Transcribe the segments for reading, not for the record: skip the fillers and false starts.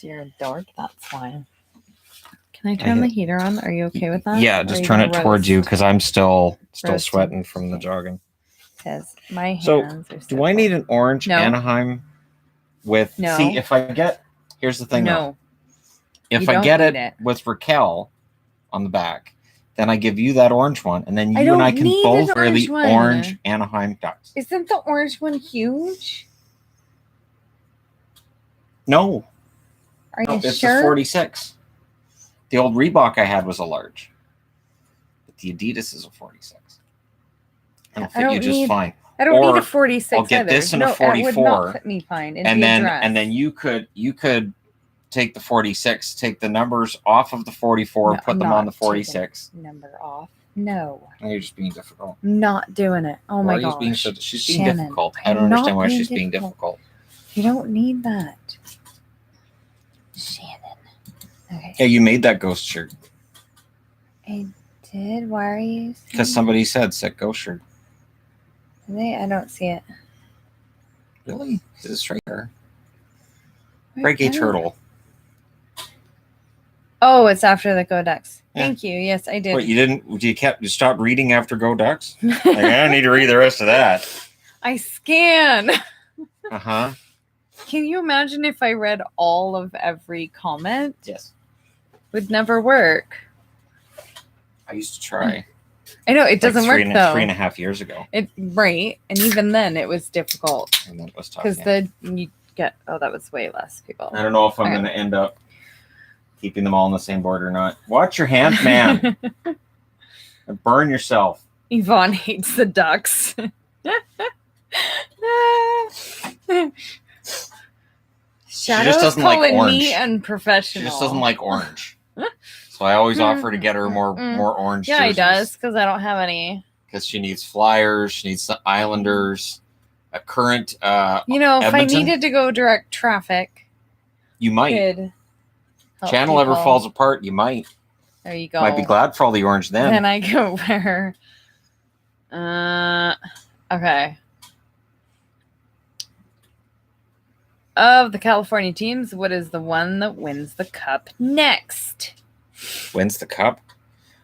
You're a dork, that's why. Can I turn the heater on? Are you okay with that? Yeah, just turn it towards you because I'm still sweating from the jogging. Because my hands are so do I need an orange Anaheim with... See, if I get... Here's the thing, though. If I get it with Raquel on the back, then I give you that orange one, and then you and I can both wear the orange Anaheim Ducks. Isn't the orange one huge? No. Are you it's sure? a 46. The old Reebok I had was a large. But the Adidas is a 46. It'll fit you just fine. I don't need a 46 I'll get this in a 44. It would not fit me fine. And then you could take the 46, take the numbers off of the 44, put them on the 46. Number off. No. You're just being difficult. Not doing it. Oh my gosh. She's being difficult. I don't understand why she's being difficult. You don't need that. Shannon. Okay. Yeah, you made that ghost shirt. I did? Why are you? Because somebody said sick ghost shirt. I don't see it. Really? It's right here. Break a turtle. Oh, it's after the Go Ducks. Yeah. Thank you. Yes, I did. Wait, you didn't? You stopped reading after Go Ducks? Like, I don't need to read the rest of that. I scan. Uh-huh. Can you imagine if I read all of every comment? Yes. Would never work. I used to try. I know it doesn't work though. 3.5 years ago. Right, and even then it was difficult. And then it was tough. Because you get that was way less people. I don't know if I'm going to end up keeping them all in the same board or not. Watch your hands, man. Burn yourself. Yvonne hates the Ducks. Shadow's just doesn't calling like orange. me unprofessional. She just doesn't like orange. So I always offer to get her more orange jerseys. Yeah, he does, because I don't have any. Because she needs Flyers, she needs the Islanders, a current if Edmonton. I needed to go direct traffic, you might. Channel ever falls apart, you might. There you go. Might be glad for all the orange then. Then I go where? Okay. Of the California teams, what is the one that wins the cup next? Wins the cup?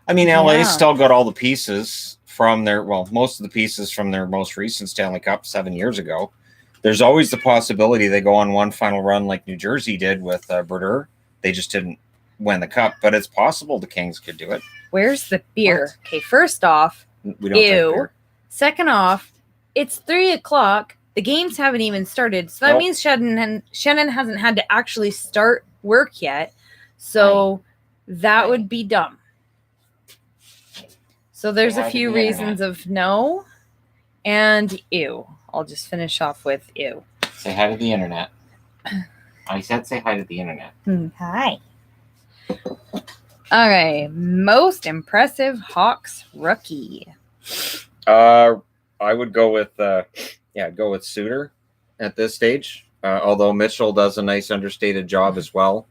I mean, LA's still got all the pieces from most of the pieces from their most recent Stanley Cup 7 years ago. There's always the possibility they go on one final run like New Jersey did with Brodeur. They just didn't win the cup, but it's possible the Kings could do it. Where's the beer? What? Okay, first off, we don't drink beer. Second off, it's 3:00. The games haven't even started, so that means Shannon hasn't had to actually start work yet. So that would be dumb. So there's a few reasons of no and ew. I'll just finish off with ew. Say hi to the internet. I said say hi to the internet. Hi. Okay, most impressive Hawks rookie. I would go with Suter at this stage. Although Mitchell does a nice understated job as well.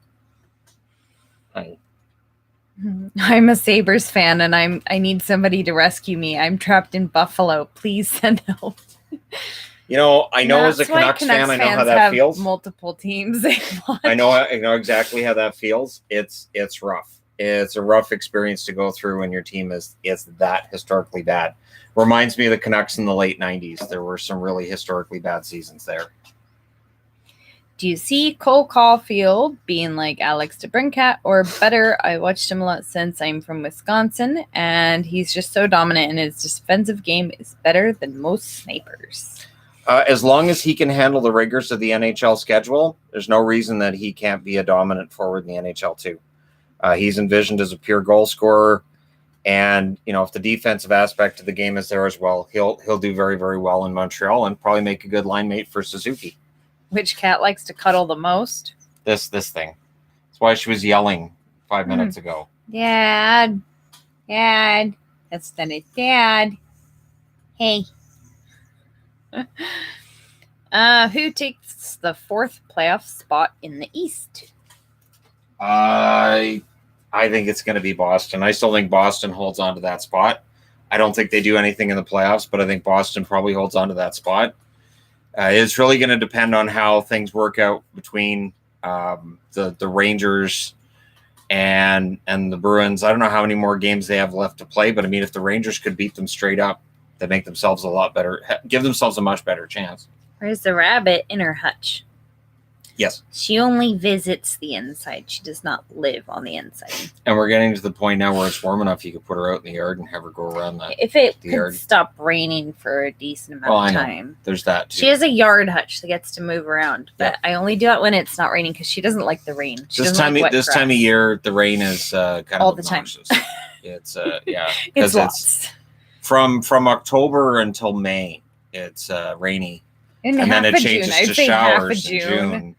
I'm a Sabres fan, and I need somebody to rescue me. I'm trapped in Buffalo. Please send help. I know as a Canucks fan, I know how that feels. Multiple teams. I know exactly how that feels. It's rough. It's a rough experience to go through when your team is that historically bad. Reminds me of the Canucks in the late 90s. There were some really historically bad seasons there. Do you see Cole Caufield being like Alex DeBrincat or better? I watched him a lot since I'm from Wisconsin, and he's just so dominant, and his defensive game is better than most snipers. As long as he can handle the rigors of the NHL schedule, there's no reason that he can't be a dominant forward in the NHL too. He's envisioned as a pure goal scorer. And, if the defensive aspect of the game is there as well, he'll do very, very well in Montreal and probably make a good line mate for Suzuki. Which cat likes to cuddle the most? This thing. That's why she was yelling 5 minutes ago. Dad. That's done it. Dad. Hey. Who takes the 4th playoff spot in the East? I think it's going to be Boston. I still think Boston holds on to that spot. I don't think they do anything in the playoffs, but I think Boston probably holds on to that spot. It's really going to depend on how things work out between The Rangers and the Bruins. I don't know how many more games they have left to play, but I mean, if the Rangers could beat them straight up, they make themselves a lot better, give themselves a much better chance. Where's the rabbit in her hutch? Yes. She only visits the inside. She does not live on the inside. And we're getting to the point now where it's warm enough you could put her out in the yard and have her go around If it could yard. Stop raining for a decent amount of time. There's that too. She has a yard hutch that gets to move around, but I only do it when it's not raining because she doesn't like the rain. This time of year, the rain is kind of all the time. It's yeah, it's lots. From October until May, it's rainy, and then it changes to showers in June,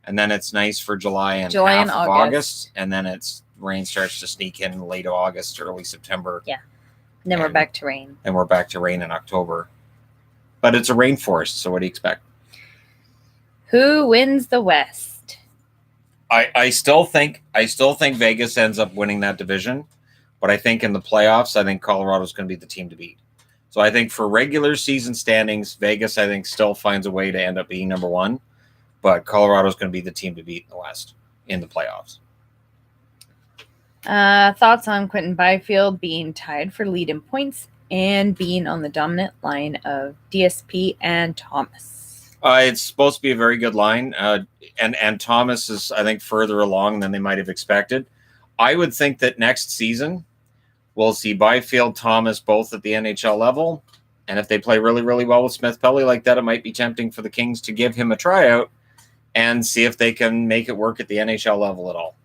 and then it's nice for July and half of August, and then rain starts to sneak in late August, early September. Yeah, and then we're back to rain. And we're back to rain in October, but it's a rainforest. So what do you expect? Who wins the West? I still think Vegas ends up winning that division. But I think in the playoffs, I think Colorado's going to be the team to beat. So I think for regular season standings, Vegas, I think, still finds a way to end up being number one. But Colorado's going to be the team to beat in the West in the playoffs. Thoughts on Quentin Byfield being tied for lead in points and being on the dominant line of DSP and Thomas? It's supposed to be a very good line. And Thomas is, I think, further along than they might have expected. I would think that next season, we'll see Byfield, Thomas both at the NHL level. And if they play really, really well with Smith-Pelly like that, it might be tempting for the Kings to give him a tryout and see if they can make it work at the NHL level at all.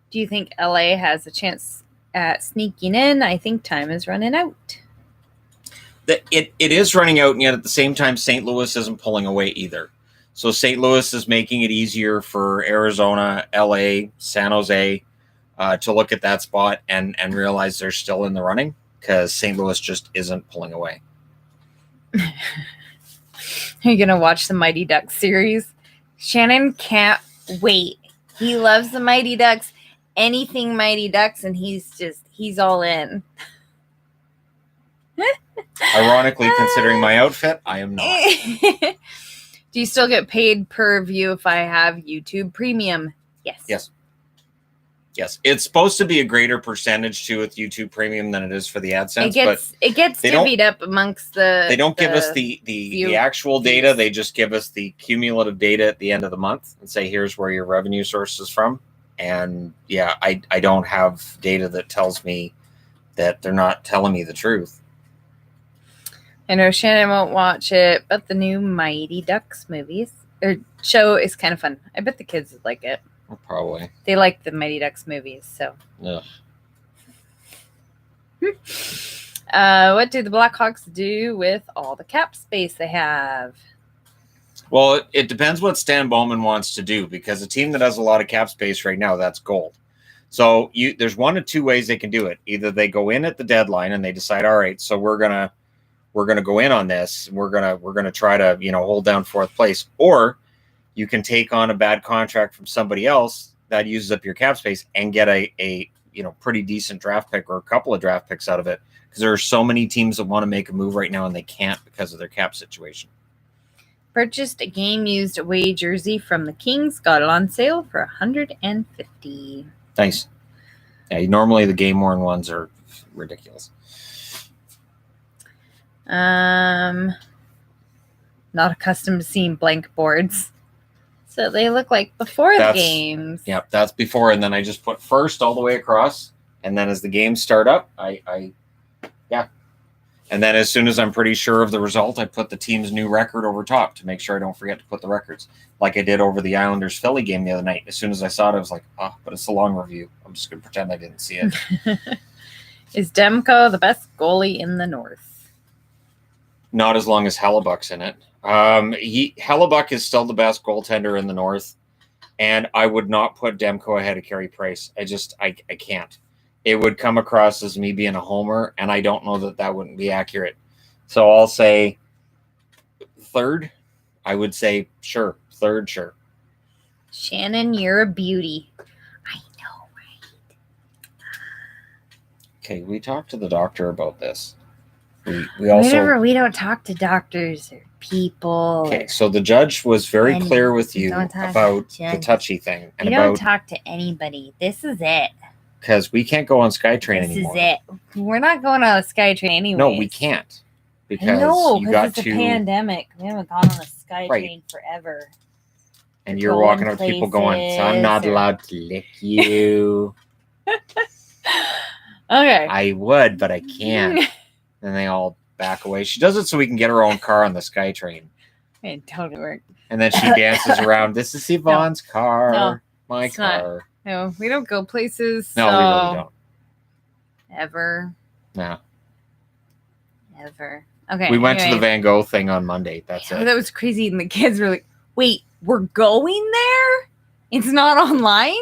Do you think LA has a chance at sneaking in? I think time is running out. It is running out, and yet at the same time, St. Louis isn't pulling away either. So St. Louis is making it easier for Arizona, LA, San Jose, to look at that spot and realize they're still in the running because St. Louis just isn't pulling away. Are you going to watch the Mighty Ducks series? Shannon can't wait. He loves the Mighty Ducks, anything Mighty Ducks, and he's all in. Ironically, considering my outfit, I am not. Do you still get paid per view if I have YouTube Premium? Yes. Yes, it's supposed to be a greater percentage too with YouTube Premium than it is for the AdSense. It gets divvied up amongst the. They don't give us the actual data. They just give us the cumulative data at the end of the month and say, here's where your revenue source is from. And yeah, I don't have data that tells me that they're not telling me the truth. I know Shannon won't watch it, but the new Mighty Ducks movies or show is kind of fun. I bet the kids would like it. Probably. They like the Mighty Ducks movies, so. Yeah. What do the Blackhawks do with all the cap space they have? Well, it depends what Stan Bowman wants to do because a team that has a lot of cap space right now, that's gold. So there's one of two ways they can do it. Either they go in at the deadline and they decide, all right, so we're gonna go in on this. We're gonna try to hold down fourth place, or you can take on a bad contract from somebody else that uses up your cap space and get a pretty decent draft pick or a couple of draft picks out of it because there are so many teams that want to make a move right now and they can't because of their cap situation. Purchased a game-used away jersey from the Kings. Got it on sale for $150. Nice. Yeah, normally the game-worn ones are ridiculous. Not accustomed to seeing blank boards. So they look like before the games. Yep, that's before. And then I just put first all the way across. And then as the games start up, yeah. And then as soon as I'm pretty sure of the result, I put the team's new record over top to make sure I don't forget to put the records. Like I did over the Islanders-Philly game the other night. As soon as I saw it, I was like, but it's a long review. I'm just going to pretend I didn't see it. Is Demko the best goalie in the North? Not as long as Hellebuck's in it. Hellebuck is still the best goaltender in the North, and I would not put Demko ahead of Carey Price. I can't. It would come across as me being a homer, and I don't know that wouldn't be accurate. So I'll say third. I would say third, sure. Shannon, you're a beauty. I know, right? Okay, we talked to the doctor about this. We also we don't talk to doctors or people. Okay, so the judge was very clear with you about the touchy thing. And don't talk to anybody. This is it. Because we can't go on Skytrain anymore. This is it. We're not going on a Skytrain anyway. No, we can't. Because it's a pandemic. We haven't gone on a Skytrain forever. And you're walking up to people going, so I'm not allowed to lick you. Okay. I would, but I can't. And they all back away. She does it so we can get her own car on the Skytrain. It totally worked. And then she dances around. This is Yvonne's car. No, my car. No, we don't go places. No, we really don't. Ever. No. Ever. Okay. We went to the Van Gogh thing on Monday. That's it. That was crazy. And the kids were like, wait, we're going there? It's not online?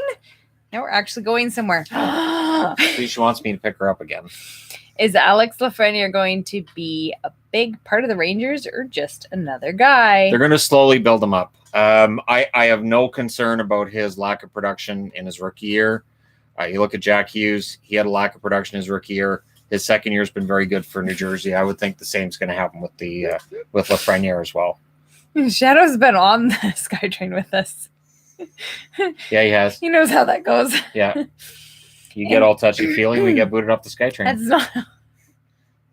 No, we're actually going somewhere. She wants me to pick her up again. Is Alex Lafreniere going to be a big part of the Rangers or just another guy? They're going to slowly build him up. I have no concern about his lack of production in his rookie year. You look at Jack Hughes. He had a lack of production his rookie year. His second year has been very good for New Jersey. I would think the same is going to happen with with Lafreniere as well. Shadow's been on the Skytrain with us. Yeah, he has. He knows how that goes. Yeah. You get all touchy-feely, we get booted off the Skytrain.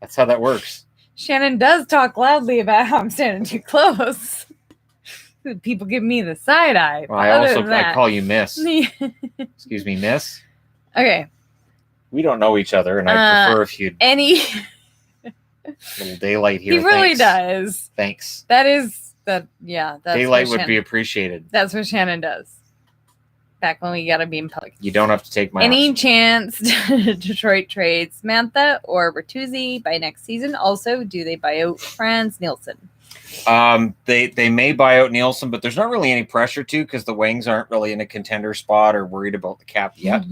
That's how that works. Shannon does talk loudly about how I'm standing too close. People give me the side eye. Well, I call you miss. Excuse me, miss. Okay. We don't know each other, and I prefer if you'd little daylight here. He really does. Thanks. That's daylight would be appreciated. That's what Shannon does. Back when we gotta be in public. You don't have to take my Any option. chance Detroit trades Samantha or Bertuzzi by next season? Also, do they buy out Franz Nielsen? They may buy out Nielsen, but there's not really any pressure to because the Wings aren't really in a contender spot or worried about the cap yet.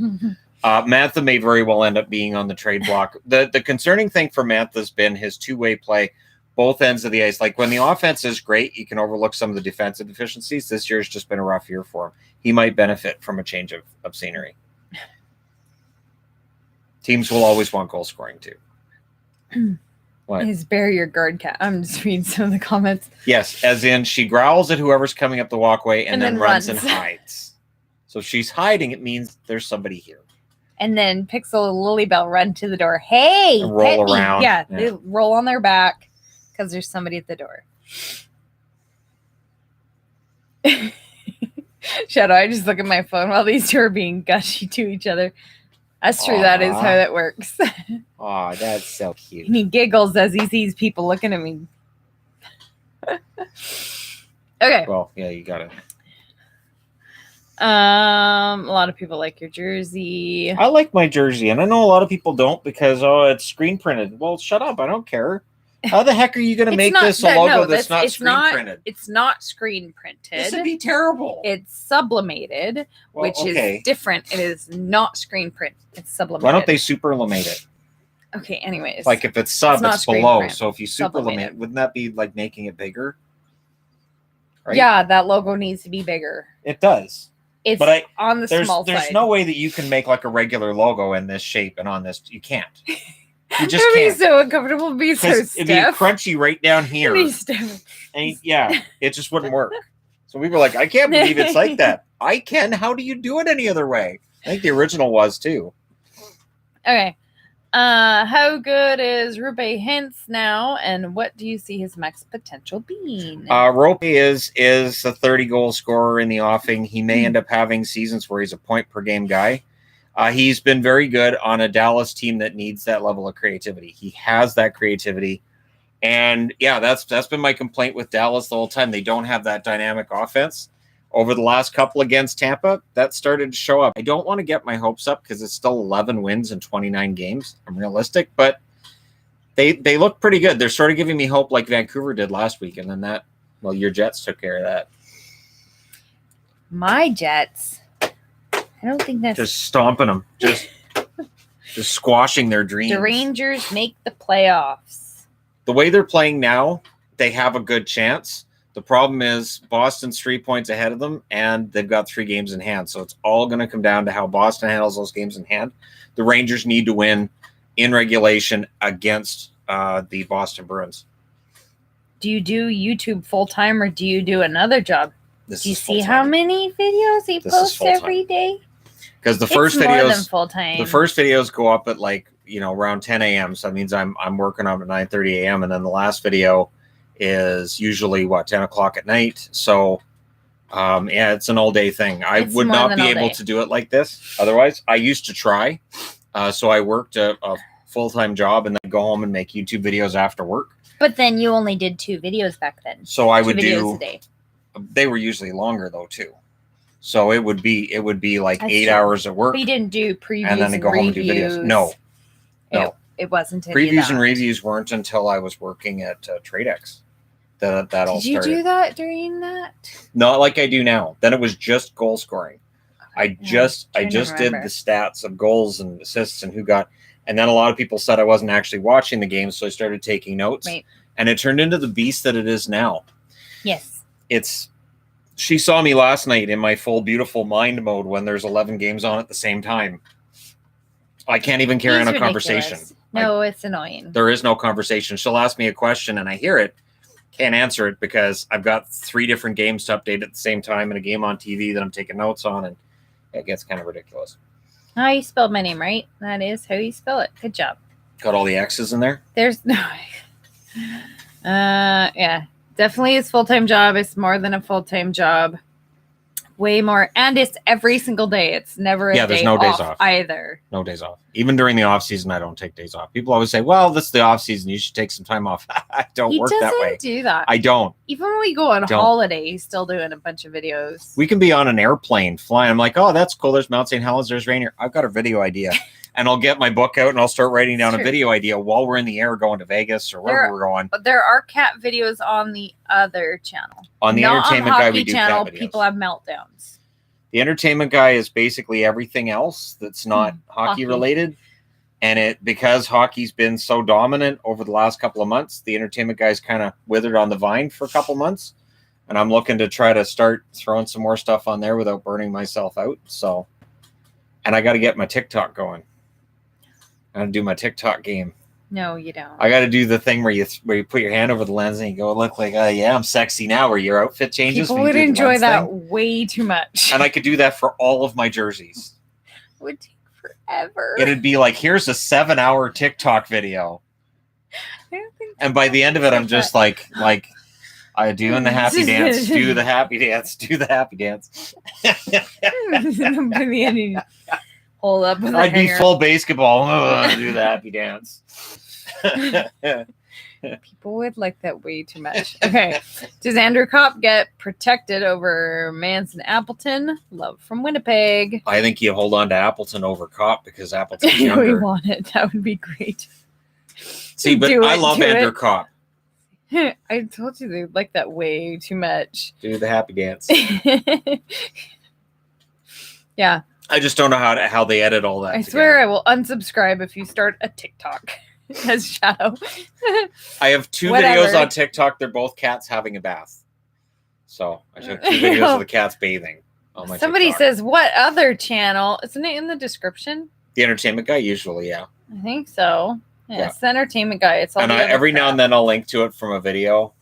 Mantha may very well end up being on the trade block. The concerning thing for Mantha's been his two-way play, both ends of the ice. Like when the offense is great, you can overlook some of the defensive deficiencies. This year's just been a rough year for him. He might benefit from a change of scenery. Teams will always want goal scoring too. What? His barrier guard cat. I'm just reading some of the comments. Yes, as in she growls at whoever's coming up the walkway and then runs and hides. So if she's hiding, it means there's somebody here. And then Pixel and Lilybell run to the door. Hey, and roll around. Yeah, they roll on their back because there's somebody at the door. Shadow, I just look at my phone while these two are being gushy to each other. That's true. Aww. That is how that works. Oh, that's so cute. And he giggles as he sees people looking at me. Okay. Well, yeah, you got it. A lot of people like your jersey. I like my jersey, and I know a lot of people don't because it's screen printed. Well, shut up. I don't care. How the heck are you going to make this a logo that's not screen printed? It's not screen printed. This would be terrible. It's sublimated, which is different. It is not screen print. It's sublimated. Why don't they superlimate it? Okay, anyways. Like if it's sub, it's below. Print. So if you superlimate, wouldn't that be like making it bigger? Right? Yeah, that logo needs to be bigger. It does. It's on the small side. There's no way that you can make like a regular logo in this shape and on this. You can't. You just can't. It'd be so uncomfortable. It'd be so stiff. It'd be crunchy right down here. It'd be stiff. And yeah, it just wouldn't work. So we were like, I can't believe it's like that. I can. How do you do it any other way? I think the original was too. Okay. How good is Rupe Hintz now, and what do you see his max potential being? Rupe is a 30-goal scorer in the offing. He may end up having seasons where he's a point-per-game guy. He's been very good on a Dallas team that needs that level of creativity. He has that creativity. And, yeah, that's been my complaint with Dallas the whole time. They don't have that dynamic offense. Over the last couple against Tampa, that started to show up. I don't want to get my hopes up because it's still 11 wins in 29 games. I'm realistic, but they look pretty good. They're sort of giving me hope like Vancouver did last week. And then your Jets took care of that. My Jets? I don't think that's... Just stomping them. Just squashing their dreams. The Rangers make the playoffs. The way they're playing now, they have a good chance. The problem is Boston's 3 points ahead of them, and they've got 3 games in hand. So it's all going to come down to how Boston handles those games in hand. The Rangers need to win in regulation against the Boston Bruins. Do you do YouTube full time or do you do another job? This Do you is see how many videos he posts every day? Because the first videos go up at like, around 10 a.m. So that means I'm working on at 9:30 a.m. And then the last video is usually 10 o'clock at night. So it's an all day thing. I would not be able to do it like this. Otherwise, I used to try. So I worked a full-time job and then go home and make YouTube videos after work. But then you only did 2 videos back then. So I would do a day. They were usually longer though too. So it would be like That's 8 true. Hours of work. But you didn't do previews and then go home and do videos. No. It wasn't previews and reviews weren't until I was working at TradeX. That all started. Did you do that during that? Not like I do now. Then it was just goal scoring. I just did the stats of goals and assists and who got. And then a lot of people said I wasn't actually watching the game, so I started taking notes. Right. And it turned into the beast that it is now. Yes. She saw me last night in my full beautiful mind mode when there's 11 games on at the same time. I can't even carry on a conversation. No, it's annoying. There is no conversation. She'll ask me a question and I hear it. Can't answer it because I've got 3 different games to update at the same time and a game on TV that I'm taking notes on, and it gets kind of ridiculous. Oh, you spelled my name right. That is how you spell it. Good job. Got all the X's in there? There's no... yeah. Definitely his full-time job. It's more than a full-time job. Way more. And it's every single day. It's never a day there's no days off either. No days off. Even during the off season, I don't take days off. People always say, well, this is the off season. You should take some time off. I don't work that way. He doesn't do that. I don't. Even when we go on holiday, he's still doing a bunch of videos. We can be on an airplane flying. I'm like, oh, that's cool. There's Mount St. Helens. There's Rainier. I've got a video idea. And I'll get my book out and I'll start writing down a video idea while we're in the air going to Vegas or wherever we're going. But there are cat videos on the other channel. On the Entertainment Guy, we do channel, cat videos. People have meltdowns. The Entertainment Guy is basically everything else that's not hockey related. And because hockey's been so dominant over the last couple of months, the Entertainment Guy's kind of withered on the vine for a couple months. And I'm looking to try to start throwing some more stuff on there without burning myself out. So, and I got to get my TikTok going. I got to do my TikTok game. No, you don't. I got to do the thing where you put your hand over the lens and you go, look like, yeah, I'm sexy now, where your outfit changes. People would enjoy that way too much. And I could do that for all of my jerseys. It would take forever. It'd be like, here's a 7-hour TikTok video. And by the end of it, I'm just like I doing the happy dance, do the happy dance, do the happy dance. By the end, hold up. I'd be full basketball. Do the happy dance. People would like that way too much. Okay. Does Andrew Kopp get protected over Manson Appleton? Love from Winnipeg. I think you hold on to Appleton over Kopp because Appleton's younger. We want it. That would be great. See, but I love Andrew Kopp. I told you they like that way too much. Do the happy dance. Yeah. I just don't know how they edit all that. I swear I will unsubscribe if you start a TikTok as Shadow. I have 2 videos on TikTok. They're both cats having a bath. So I took 2 videos of the cats bathing on my Somebody TikTok. says, what other channel? Isn't it in the description? The Entertainment Guy, usually, yeah. I think so. Yeah, it's the Entertainment Guy. It's all and every now and then I'll link to it from a video.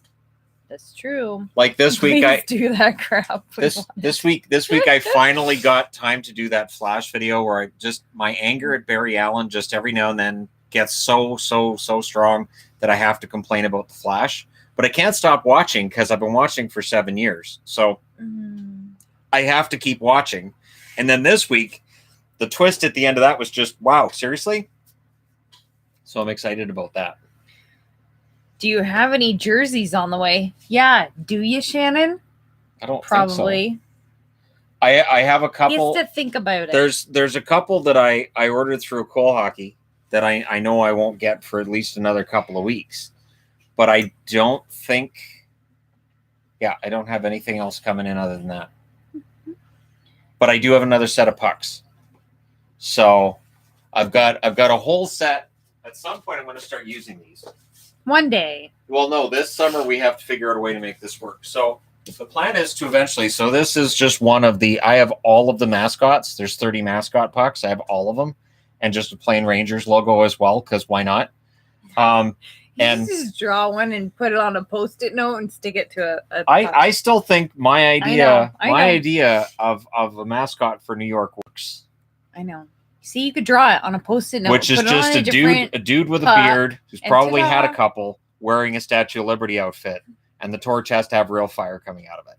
That's true. Like this week, I do that crap. This week, I finally got time to do that Flash video where my anger at Barry Allen just every now and then gets so strong that I have to complain about the Flash. But I can't stop watching because I've been watching for 7 years, so I have to keep watching. And then this week, the twist at the end of that was just wow, seriously. So I'm excited about that. Do you have any jerseys on the way? Yeah. Do you, Shannon? I don't probably. Think so. I have a couple. You have to think about it. There's a couple that I ordered through Cool Hockey that I know I won't get for at least another couple of weeks. But I don't think. Yeah, I don't have anything else coming in other than that. But I do have another set of pucks. So I've got a whole set. At some point, I'm going to start using these. One day. Well, no, this summer we have to figure out a way to make this work. So the plan is to eventually, so this is just one of I have all of the mascots. There's 30 mascot pucks. I have all of them. And just a plain Rangers logo as well, because why not? And just draw one and put it on a Post-it note and stick it to a I still think my idea I know. of a mascot for New York works. I know. See, you could draw it on a Post-it note. Which is just a dude with a beard who's probably had a couple wearing a Statue of Liberty outfit, and the torch has to have real fire coming out of it.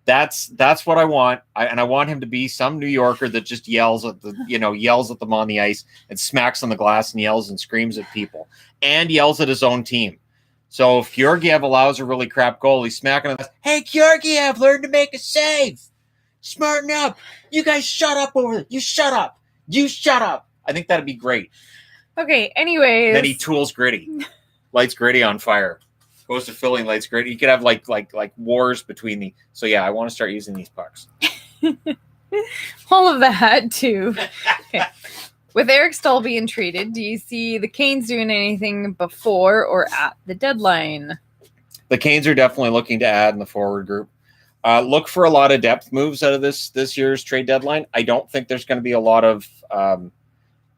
That's what I want. I want him to be some New Yorker that just yells at them on the ice and smacks on the glass and yells and screams at people and yells at his own team. So if Georgiev allows a really crap goal, he's smacking on the glass. Hey, Georgiev, learn to make a save. Smarten up. You guys shut up over there. You shut up. You shut up. I think that'd be great. Okay, anyways. Then he tools Gritty. Lights Gritty on fire. Goes to Philly and lights Gritty. You could have like wars between the. So yeah, I want to start using these pucks. All of that too. Okay. With Eric Stahl being traded, do you see the Canes doing anything before or at the deadline? The Canes are definitely looking to add in the forward group. Look for a lot of depth moves out of this year's trade deadline. I don't think there's going to be a lot of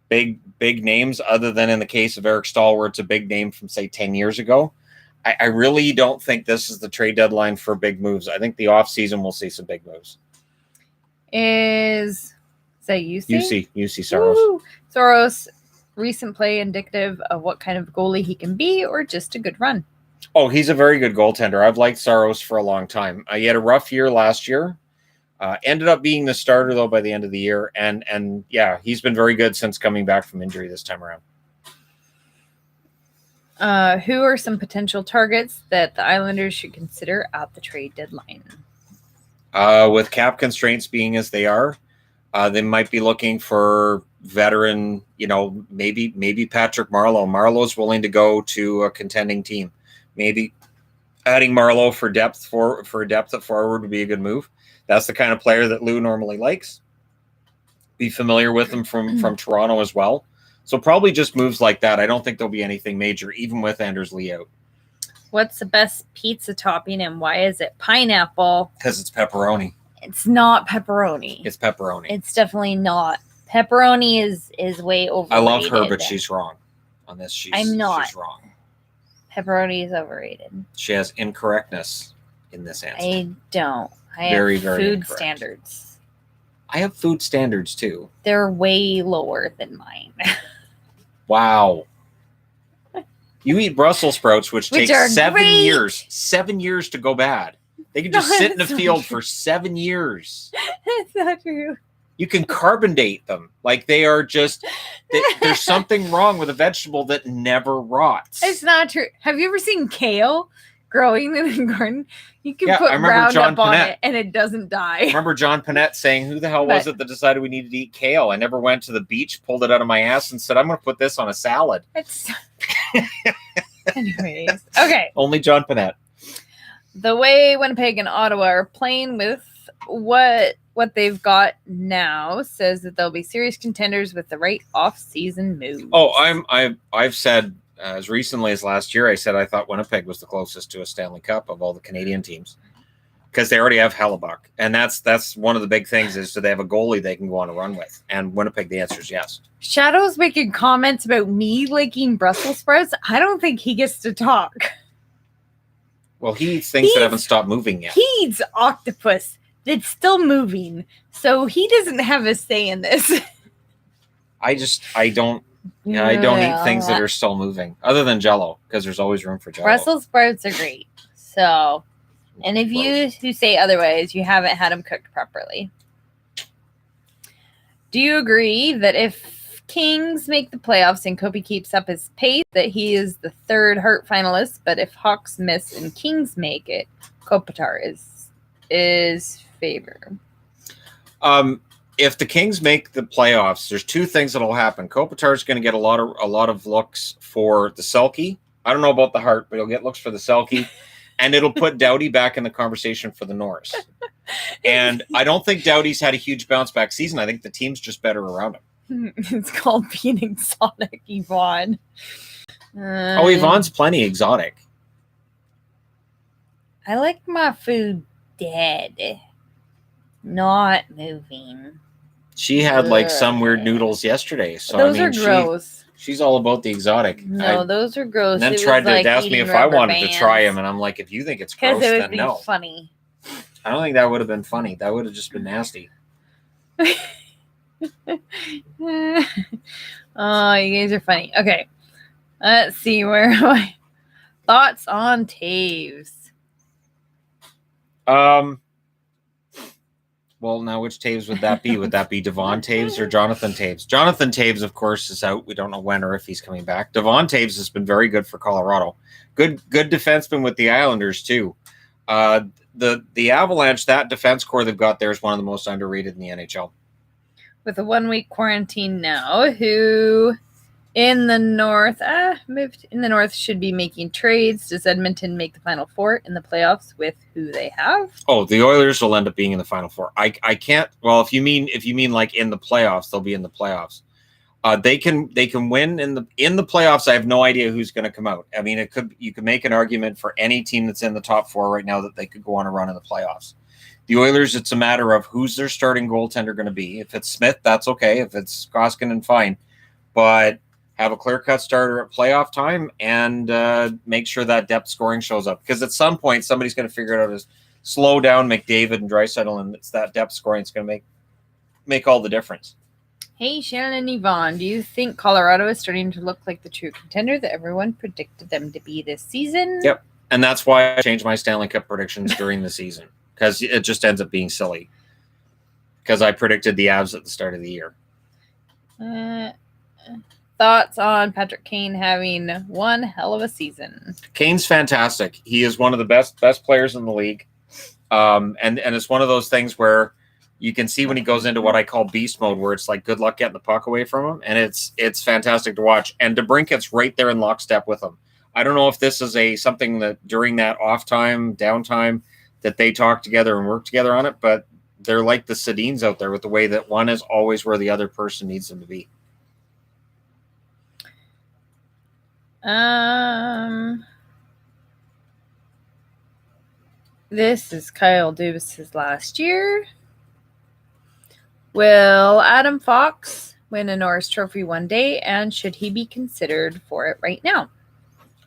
big names, other than in the case of Eric Stahl, where it's a big name from say 10 years ago. I really don't think this is the trade deadline for big moves. I think the offseason we'll see some big moves. Is that UC? UC Saros. Woo! Saros, recent play indicative of what kind of goalie he can be, or just a good run? Oh, he's a very good goaltender. I've liked Saros for a long time. He had a rough year last year. Ended up being the starter, though, by the end of the year. And yeah, he's been very good since coming back from injury this time around. Who are some potential targets that the Islanders should consider at the trade deadline? With cap constraints being as they are, they might be looking for veteran, maybe Patrick Marleau. Marleau's willing to go to a contending team. Maybe adding Marleau for depth at forward would be a good move. That's the kind of player that Lou normally likes. Be familiar with him from Toronto as well. So probably just moves like that. I don't think there'll be anything major, even with Anders Lee out. What's the best pizza topping and why is it pineapple? Because it's pepperoni. It's not pepperoni. It's pepperoni. It's definitely not. Pepperoni is way overrated. I love her, but she's wrong on this. I'm not. She's wrong. Pepperoni is overrated. She has incorrectness in this answer. I don't. I have very food incorrect. Standards. I have food standards too. They're way lower than mine. Wow. You eat Brussels sprouts, which takes 7 years. 7 years to go bad. They can just sit in a field for 7 years. That's not true. You can carbon date them. Like they are just, there's something wrong with a vegetable that never rots. It's not true. Have you ever seen kale growing in a garden? You can put Roundup on it and it doesn't die. I remember John Panette saying, who the hell was it that decided we needed to eat kale? I never went to the beach, pulled it out of my ass and said, I'm going to put this on a salad. Anyways. Okay. Only John Panette. The way Winnipeg and Ottawa are playing with what they've got now says that they'll be serious contenders with the right off-season moves. Oh, I've said as recently as last year, I said I thought Winnipeg was the closest to a Stanley Cup of all the Canadian teams because they already have Hellebuck, and that's one of the big things is do they have a goalie they can go on a run with? And Winnipeg, the answer is yes. Shadow's making comments about me liking Brussels sprouts. I don't think he gets to talk. Well, he eats things that haven't stopped moving yet. He eats octopus that's still moving, so he doesn't have a say in this. I don't eat things that are still moving, other than Jell-O, because there's always room for Jell-O. Brussels sprouts are great. So, and if you who say otherwise, you haven't had them cooked properly. Do you agree that if Kings make the playoffs and Kobe keeps up his pace, that he is the third Hart finalist, but if Hawks miss and Kings make it, Kopitar is favor? If the Kings make the playoffs, there's two things that'll happen. Kopitar is going to get a lot of looks for the Selke. I don't know about the Hart, but he'll get looks for the Selke, and it'll put Doughty back in the conversation for the Norris. And I don't think Doughty's had a huge bounce back season. I think the team's just better around him. It's called being exotic, Yvonne. Yvonne's plenty exotic. I like my food dead, not moving. She had some weird noodles yesterday. So those are gross. She's all about the exotic. No, those are gross. And then it tried was to ask me if I wanted to try them, and I'm like, if you think it's gross, it would then be no. funny. I don't think that would have been funny. That would have just been nasty. Oh, you guys are funny. Okay, let's see, where am I? Thoughts on Taves? Well, now which Taves would that be? Would that be Devon Taves or Jonathan Taves? Jonathan Taves, of course, is out. We don't know when or if he's coming back. Devon Taves has been very good for Colorado. Good defenseman with the Islanders too. The Avalanche, that defense core they've got there is one of the most underrated in the NHL. With a 1-week quarantine now, who in the North should be making trades. Does Edmonton make the Final Four in the playoffs with who they have? Oh, the Oilers will end up being in the Final Four. I can't. Well, if you mean like in the playoffs, they'll be in the playoffs. They can win in the playoffs. I have no idea who's going to come out. I mean, you could make an argument for any team that's in the top 4 right now that they could go on a run in the playoffs. The Oilers, it's a matter of who's their starting goaltender going to be. If it's Smith, that's okay. If it's Koskinen, fine. But have a clear-cut starter at playoff time and make sure that depth scoring shows up. Because at some point, somebody's going to figure it out as slow down McDavid and Draisaitl, and it's that depth scoring that's going to make all the difference. Hey, Shannon and Yvonne, do you think Colorado is starting to look like the true contender that everyone predicted them to be this season? Yep, and that's why I changed my Stanley Cup predictions during the season, because it just ends up being silly. Because I predicted the Avs at the start of the year. Thoughts on Patrick Kane having one hell of a season? Kane's fantastic. He is one of the best players in the league. And it's one of those things where you can see when he goes into what I call beast mode, where it's like good luck getting the puck away from him, and it's fantastic to watch. And DeBrincat's right there in lockstep with him. I don't know if this is something that during that downtime, that they talk together and work together on it, but they're like the Sedins out there with the way that one is always where the other person needs them to be. This is Kyle Dubas's last year. Will Adam Fox win a Norris Trophy one day, and should he be considered for it right now?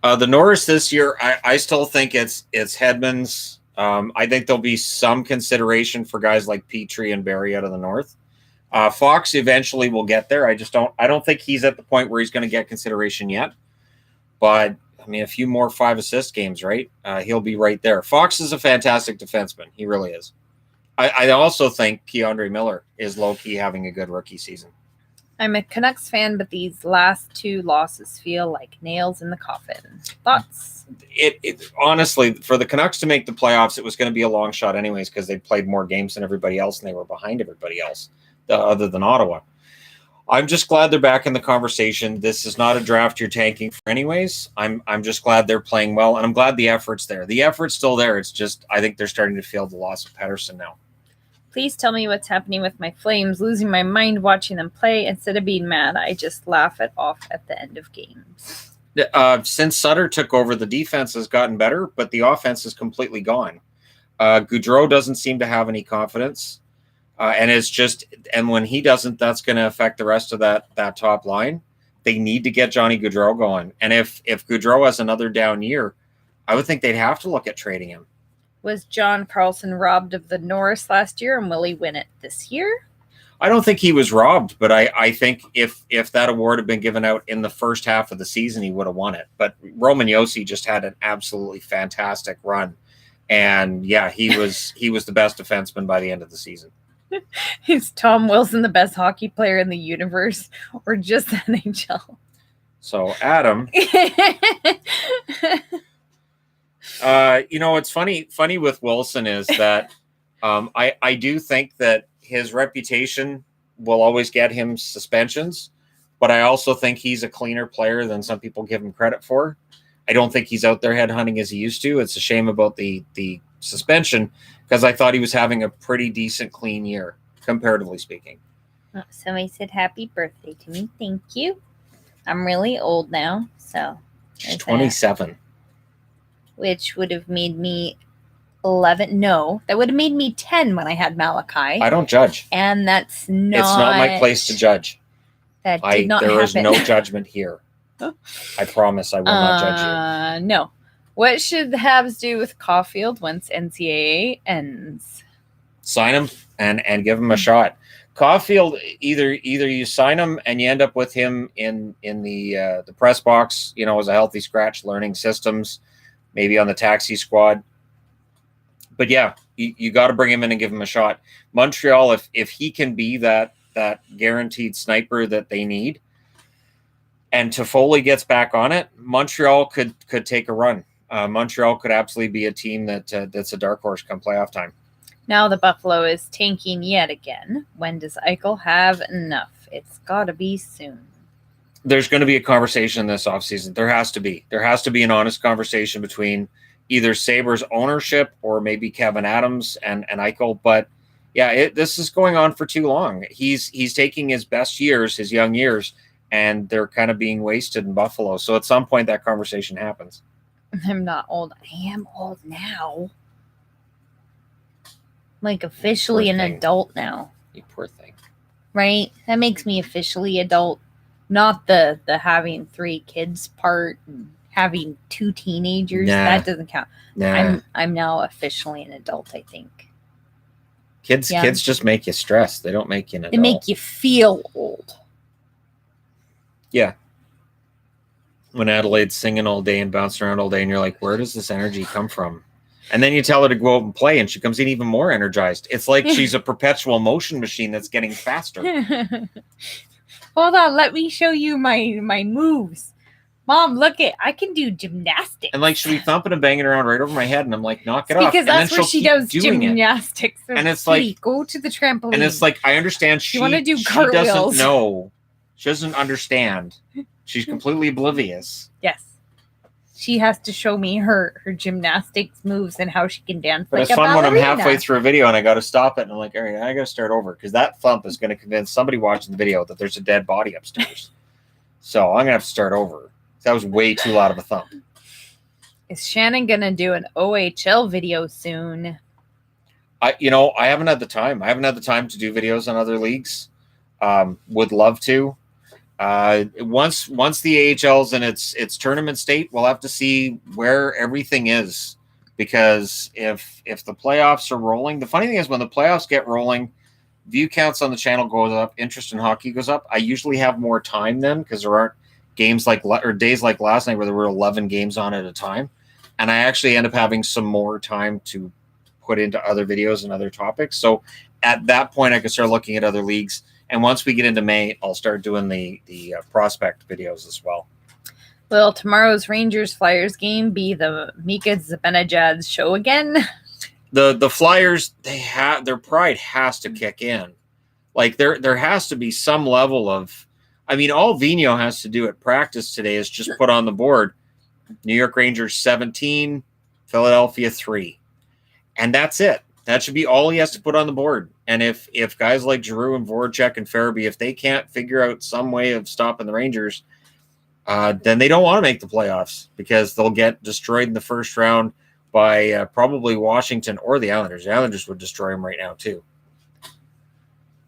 The Norris this year, I still think it's Hedman's. I think there'll be some consideration for guys like Petrie and Barry out of the North. Fox eventually will get there. I don't think he's at the point where he's going to get consideration yet. But I mean, a few more 5-assist games, right? He'll be right there. Fox is a fantastic defenseman. He really is. I also think Keandre Miller is low-key having a good rookie season. I'm a Canucks fan, but these last 2 losses feel like nails in the coffin. Thoughts? It honestly, for the Canucks to make the playoffs, it was going to be a long shot anyways, because they played more games than everybody else, and they were behind everybody else, other than Ottawa. I'm just glad they're back in the conversation. This is not a draft you're tanking for anyways. I'm just glad they're playing well, and I'm glad the effort's there. The effort's still there. It's just I think they're starting to feel the loss of Pettersson now. Please tell me what's happening with my Flames. Losing my mind watching them play. Instead of being mad, I just laugh it off at the end of games. Since Sutter took over, the defense has gotten better, but the offense is completely gone. Gaudreau doesn't seem to have any confidence. And when he doesn't, that's going to affect the rest of that top line. They need to get Johnny Gaudreau going. And if Gaudreau has another down year, I would think they'd have to look at trading him. Was John Carlson robbed of the Norris last year, and will he win it this year? I don't think he was robbed, but I think if that award had been given out in the first half of the season, he would have won it. But Roman Josi just had an absolutely fantastic run. And yeah, he was the best defenseman by the end of the season. Is Tom Wilson the best hockey player in the universe, or just the NHL? So, Adam, what's funny with Wilson is that I do think that his reputation will always get him suspensions, but I also think he's a cleaner player than some people give him credit for. I don't think he's out there headhunting as he used to. It's a shame about the suspension, because I thought he was having a pretty decent, clean year, comparatively speaking. Oh, somebody said happy birthday to me. Thank you. I'm really old now, so. She's 27. Which would have made me 11. No, that would have made me 10 when I had Malachi. I don't judge. And that's not. It's not my place to judge. That did not There is happen. no judgment here. I promise I will not judge you. No. What should the Habs do with Caufield once NCAA ends? Sign him and give him a shot. Caufield, either you sign him and you end up with him in the press box, as a healthy scratch, learning systems, maybe on the taxi squad. But yeah, you got to bring him in and give him a shot. Montreal, if he can be that guaranteed sniper that they need, and Toffoli gets back on it, Montreal could take a run. Montreal could absolutely be a team that's a dark horse come playoff time. Now the Buffalo is tanking yet again. When does Eichel have enough? It's got to be soon. There's going to be a conversation this offseason. There has to be. There has to be an honest conversation between either Sabres ownership or maybe Kevin Adams and Eichel. But yeah, this is going on for too long. He's taking his best years, his young years, and they're kind of being wasted in Buffalo. So at some point that conversation happens. I'm not old. I am old now. Like officially an adult now. You poor thing. Right? That makes me officially adult. Not the having 3 kids part and having 2 teenagers. Nah. That doesn't count. Nah. I'm now officially an adult, I think. Kids just make you stressed. They don't make you an adult. They make you feel old. Yeah. When Adelaide's singing all day and bouncing around all day and you're like, where does this energy come from? And then you tell her to go out and play and she comes in even more energized. It's like she's a perpetual motion machine that's getting faster. Hold on, let me show you my moves. Mom, look I can do gymnastics. And like she'll be thumping and banging around right over my head and I'm like, knock it off. Because that's where she does gymnastics. So and it's like, go to the trampoline. And it's like, I understand you want to do cartwheels. She doesn't know. She doesn't understand. She's completely oblivious. Yes. She has to show me her gymnastics moves and how she can dance. But like it's fun ballerina. when I'm halfway through a video and I got to stop it and I'm like, all right, I got to start over because that thump is going to convince somebody watching the video that there's a dead body upstairs. So I'm going to have to start over. That was way too loud of a thump. Is Shannon going to do an OHL video soon? I haven't had the time. I haven't had the time to do videos on other leagues. Would love to. Once the AHL's in its tournament state, we'll have to see where everything is, because if the playoffs are rolling, the funny thing is when the playoffs get rolling, view counts on the channel goes up, interest in hockey goes up. I usually have more time then because there aren't games days like last night where there were 11 games on at a time, and I actually end up having some more time to put into other videos and other topics. So at that point, I can start looking at other leagues. And once we get into May, I'll start doing the prospect videos as well. Will tomorrow's Rangers-Flyers game be the Mika Zibanejad's show again? The Flyers, their pride has to kick in. Like there has to be some level of, all Vigneault has to do at practice today is just put on the board New York Rangers 17, Philadelphia 3. And that's it. That should be all he has to put on the board. And if guys like Giroux and Voracek and Farabee, if they can't figure out some way of stopping the Rangers, then they don't want to make the playoffs because they'll get destroyed in the first round by probably Washington or the Islanders. The Islanders would destroy them right now too.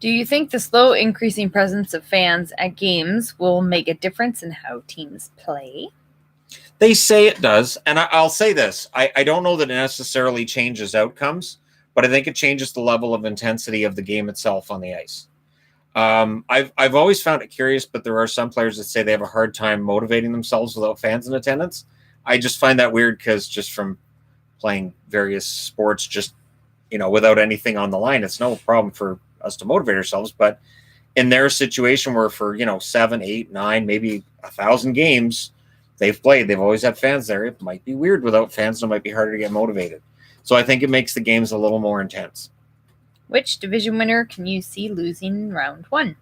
Do you think the slow increasing presence of fans at games will make a difference in how teams play? They say it does. And I'll say this. I don't know that it necessarily changes outcomes, but I think it changes the level of intensity of the game itself on the ice. I've always found it curious, but there are some players that say they have a hard time motivating themselves without fans in attendance. I just find that weird because just from playing various sports, just, without anything on the line, it's no problem for us to motivate ourselves. But in their situation where for, 7, 8, 9, maybe 1,000 games they've played, they've always had fans there. It might be weird without fans. And it might be harder to get motivated. So I think it makes the games a little more intense. Which division winner can you see losing in round 1?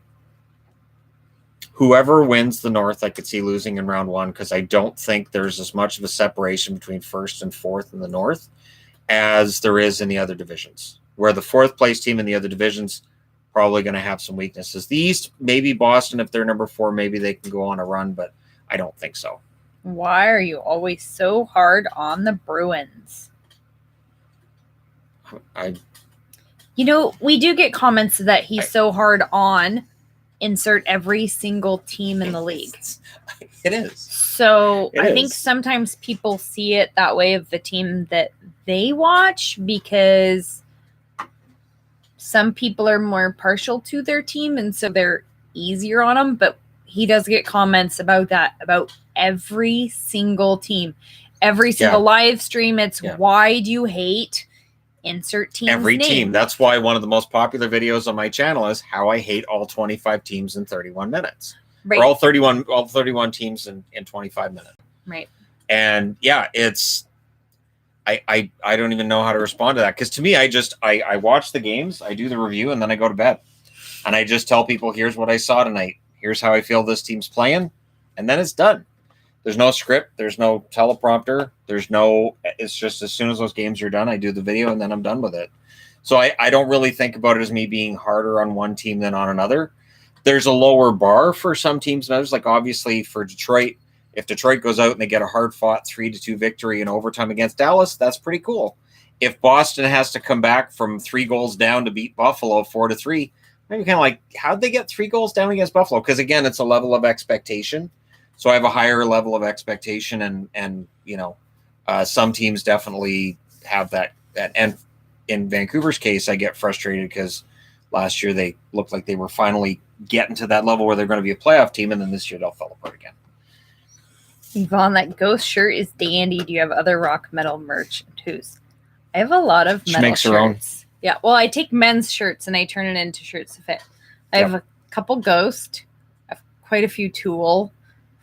Whoever wins the North, I could see losing in round 1 because I don't think there's as much of a separation between first and fourth in the North as there is in the other divisions, where the fourth place team in the other divisions probably going to have some weaknesses. The East, maybe Boston, if they're number 4, maybe they can go on a run, but I don't think so. Why are you always so hard on the Bruins? We do get comments that he's so hard on insert every single team in the league. It is. So It I is. think sometimes people see it that way of the team that they watch because some people are more partial to their team and so they're easier on them. But he does get comments about that, about every single team, every single live stream. It's why do you hate insert team's every name? team. That's why one of the most popular videos on my channel is how I hate all 25 teams in 31 minutes. Right. Or all 31 teams in 25 minutes. Right. And yeah, it's I don't even know how to respond to that. Because to me, I watch the games, I do the review, and then I go to bed. And I just tell people, here's what I saw tonight. Here's how I feel this team's playing. And then it's done. There's no script. There's no teleprompter. It's just as soon as those games are done, I do the video and then I'm done with it. So I don't really think about it as me being harder on one team than on another. There's a lower bar for some teams and others. Like obviously for Detroit, if Detroit goes out and they get a hard-fought 3-2 victory in overtime against Dallas, that's pretty cool. If Boston has to come back from 3 goals down to beat Buffalo 4-3, maybe kind of like, how'd they get 3 goals down against Buffalo? Because again, it's a level of expectation. So I have a higher level of expectation, and some teams definitely have that. And in Vancouver's case, I get frustrated because last year they looked like they were finally getting to that level where they're going to be a playoff team, and then this year they'll fall apart again. Yvonne, that ghost shirt is dandy. Do you have other rock metal merch? Whose? I have a lot of metal makes shirts. her own. Yeah, well, I take men's shirts and I turn it into shirts to fit. I have a couple Ghost, I have quite a few Tool,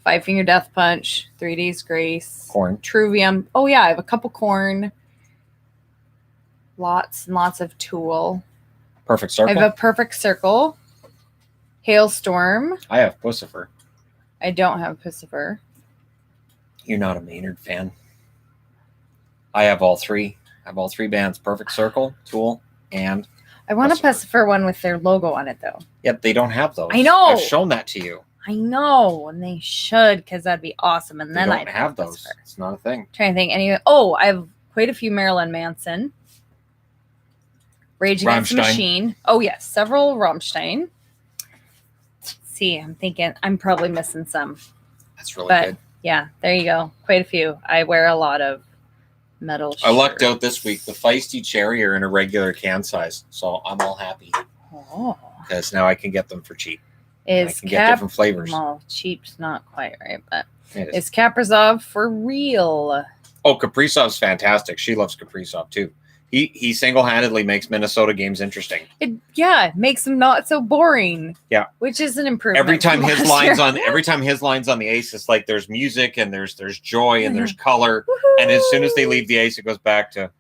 5 Finger Death Punch, 3 Days Grace, Korn, Trivium. Oh yeah, I have a couple Korn, lots and lots of Tool. Perfect Circle. I have a Perfect Circle, Hailstorm. I have Pussifer. I don't have Pussifer. You're not a Maynard fan. I have all 3. I have all 3 bands: Perfect Circle, Tool, and I want a Pussifer one with their logo on it though. Yep, they don't have those. I know. I've shown that to you. I know, and they should because that'd be awesome. And then I'd have those. Pussifer. It's not a thing. Trying to think. Anyway, I have quite a few Marilyn Manson. Rage Against the Machine. Oh yes, several Rammstein. Let's see, I'm thinking I'm probably missing some. That's really good. Yeah, there you go. Quite a few. I wear a lot of metal shirts. I lucked out this week. The Feisty Cherry are in a regular can size, so I'm all happy. Oh. Because now I can get them for cheap. I Is can get different flavors. Well, cheap's not quite right, but It is Kaprizov for real? Oh, Kaprizov's fantastic. She loves Kaprizov too. He single-handedly makes Minnesota games interesting. It makes them not so boring. Yeah, which is an improvement. Every time his lines on the ice, it's like there's music and there's joy and there's color. And as soon as they leave the ice, it goes back to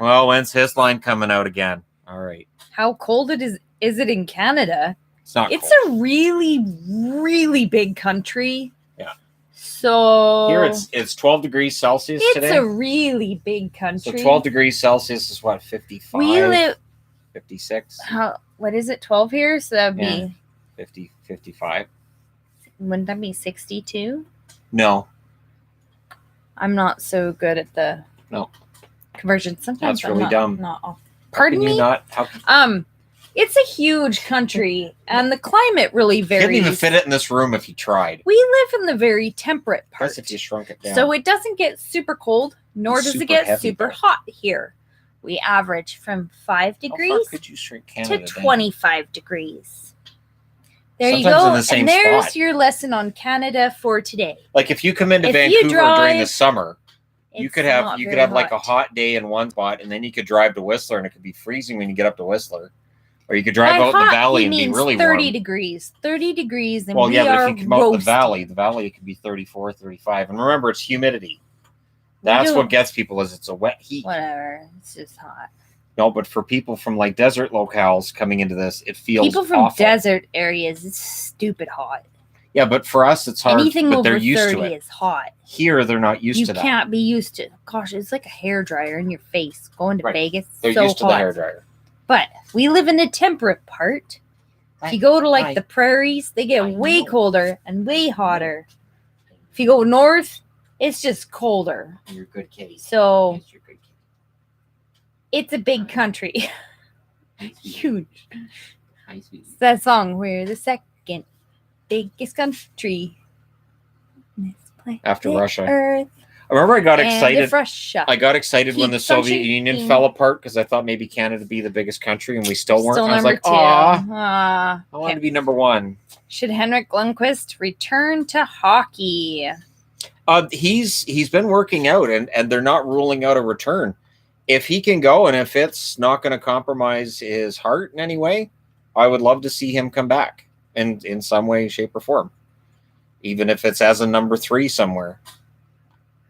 well, when's his line coming out again? All right. How cold is it in Canada? It's not. It's cold. A really, really big country. Yeah. So here it's 12 degrees Celsius today. It's a really big country. So 12 degrees Celsius is what, 55? We live 56. What is it? 12 here? So that'd be 50, 55. Wouldn't that be 62? No. I'm not so good at the conversion. Sometimes that's really dumb. Not off. Pardon me? It's a huge country, and the climate really varies. You couldn't even fit it in this room if you tried. We live in the very temperate part. That's if you shrunk it down. So it doesn't get super cold, nor does it get super hot here. We average from 5 degrees How far could you shrink Canada to 25 degrees. There Sometimes you go. in the same and there's spot. your lesson on Canada for today. Like if you come into Vancouver during the summer, you could have like a hot day in one spot, and then you could drive to Whistler, and it could be freezing when you get up to Whistler. Or you could drive out in the valley and be really 30 warm. degrees. 30 degrees, and but we if are you come out in roasting. the valley, it could be 34, 35. And remember, it's humidity. That's what gets people is it's a wet heat. Whatever. It's just hot. No, but for people from like desert locales coming into this, it feels people from awful. Desert areas, it's stupid hot. Yeah, but for us, it's hard. Anything but over they're used 30 to it. is hot. Here, they're not used to that. You can't be used to. Gosh, it's like a hairdryer in your face. Going to Vegas, they're used to the hairdryer. But we live in the temperate part. If you go to like the prairies, they get way colder and way hotter. If you go north, it's just colder. You're a good kitty. So yes, you're a good kitty. It's a big country. Huge. Hi, sweetie. It's that song, we're the second biggest country. After Russia. Earth. I remember I got And excited. if Russia I got excited when the keeps on Soviet Union shaking. fell apart because I thought maybe Canada would be the biggest country, and we still weren't. Still I was number like, two. I wanted Okay. to be number one. Should Henrik Lundqvist return to hockey? He's been working out, and they're not ruling out a return. If he can go, and if it's not going to compromise his heart in any way, I would love to see him come back in some way, shape, or form, even if it's as a number 3 somewhere.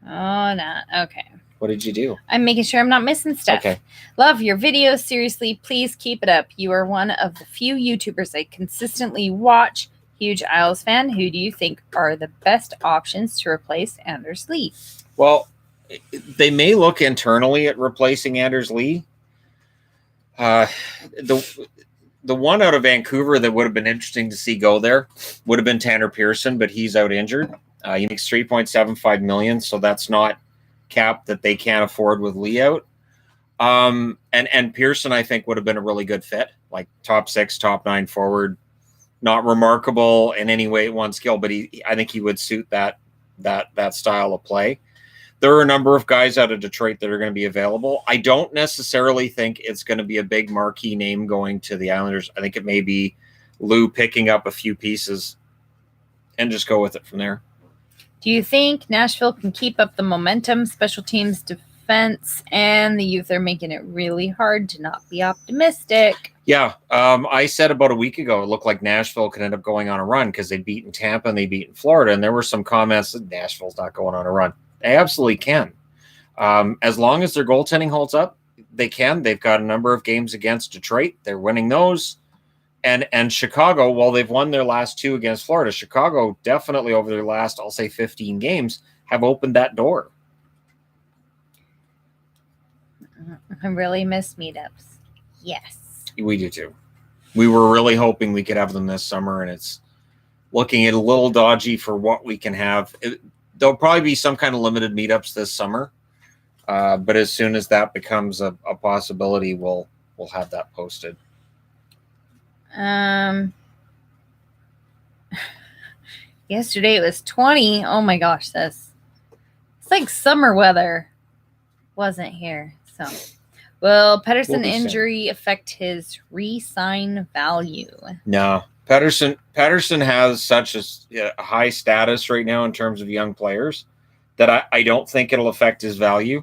Oh, no. Okay. What did you do? I'm making sure I'm not missing stuff. Okay. Love your videos. Seriously, please keep it up. You are one of the few YouTubers I consistently watch. Huge Isles fan. Who do you think are the best options to replace Anders Lee? Well, they may look internally at replacing Anders Lee. The one out of Vancouver that would have been interesting to see go there would have been Tanner Pearson, but he's out injured. He makes $3.75 million, so that's not cap that they can't afford with Lee out. And Pearson, I think, would have been a really good fit, like top 6, top 9 forward. Not remarkable in any way, one skill, but I think he would suit that style of play. There are a number of guys out of Detroit that are going to be available. I don't necessarily think it's going to be a big marquee name going to the Islanders. I think it may be Lou picking up a few pieces and just go with it from there. Do you think Nashville can keep up the momentum, special teams, defense, and the youth are making it really hard to not be optimistic? Yeah, I said about a week ago, it looked like Nashville could end up going on a run because they'd beaten Tampa and they beaten Florida, and there were some comments that Nashville's not going on a run. They absolutely can. As long as their goaltending holds up, they can. They've got a number of games against Detroit. They're winning those. And Chicago, while they've won their last 2 against Florida, Chicago definitely over their last, I'll say 15 games, have opened that door. I really miss meetups. Yes. We do too. We were really hoping we could have them this summer, and it's looking at a little dodgy for what we can have. There'll probably be some kind of limited meetups this summer, but as soon as that becomes a possibility, we'll have that posted. Yesterday it was 20. Oh my gosh, it's like summer weather. Wasn't here. So, will Pettersson injury affect his re-sign value? No. Pettersson has such a high status right now in terms of young players that I don't think it'll affect his value.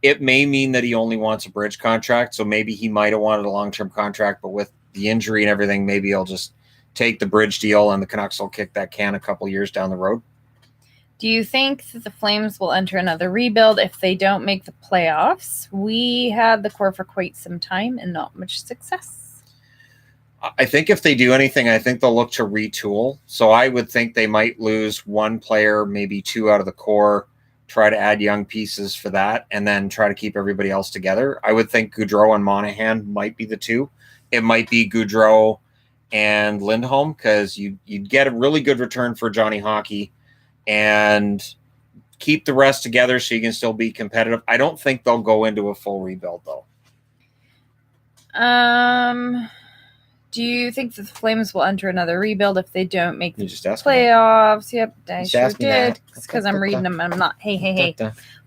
It may mean that he only wants a bridge contract, so maybe he might have wanted a long-term contract, but with the injury and everything, maybe he'll just take the bridge deal and the Canucks will kick that can a couple years down the road. Do you think that the Flames will enter another rebuild if they don't make the playoffs? We had the core for quite some time and not much success. I think if they do anything, I think they'll look to retool. So I would think they might lose 1 player, maybe 2 out of the core, try to add young pieces for that, and then try to keep everybody else together. I would think Gaudreau and Monahan might be the 2. It might be Gaudreau and Lindholm because you'd get a really good return for Johnny Hockey and keep the rest together so you can still be competitive. I don't think they'll go into a full rebuild, though. Do you think that the Flames will enter another rebuild if they don't make the playoffs? Yep, I sure did. It's because I'm reading them. I'm not. Hey.